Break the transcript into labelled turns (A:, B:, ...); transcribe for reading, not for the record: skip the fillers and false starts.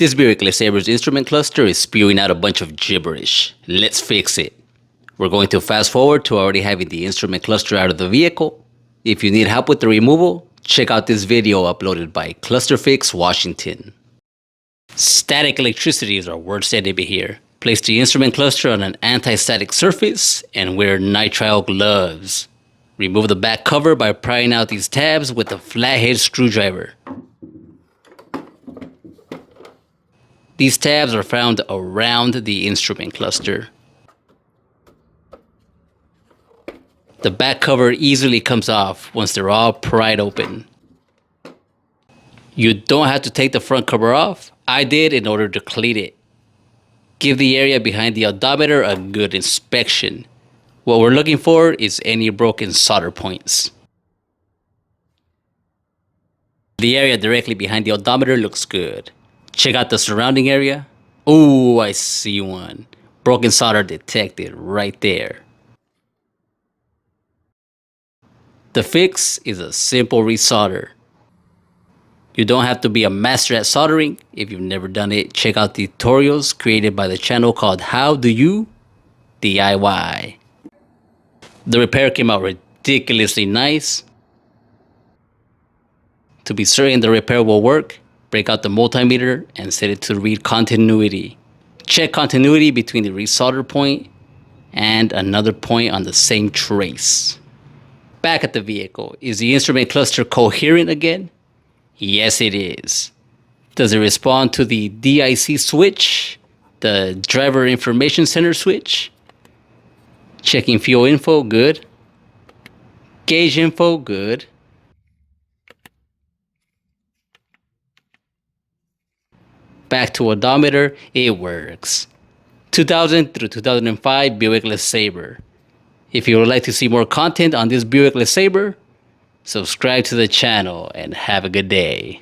A: This Buick LeSabre's instrument cluster is spewing out a bunch of gibberish. Let's fix it. We're going to fast forward to already having the instrument cluster out of the vehicle. If you need help with the removal, check out this video uploaded by ClusterFix Washington. Static electricity is our worst enemy here. Place the instrument cluster on an anti-static surface and wear nitrile gloves. Remove the back cover by prying out these tabs with a flathead screwdriver. These tabs are found around the instrument cluster. The back cover easily comes off once they're all pried open. You don't have to take the front cover off. I did in order to clean it. Give the area behind the odometer a good inspection. What we're looking for is any broken solder points. The area directly behind the odometer looks good. Check out the surrounding area. Ooh, I see one. Broken solder detected right there. The fix is a simple resolder. You don't have to be a master at soldering. If you've never done it, check out the tutorials created by the channel called How Do You DIY. The repair came out ridiculously nice. To be certain the repair will work, break out the multimeter and set it to read continuity. Check continuity between the resolder point and another point on the same trace. Back at the vehicle, is the instrument cluster coherent again? Yes, it is. Does it respond to the DIC switch, the driver information center switch? Checking fuel info, good. Gauge info, good. Back to odometer, it works. 2000 through 2005 Buick LeSabre. If you would like to see more content on this Buick LeSabre, subscribe to the channel and have a good day.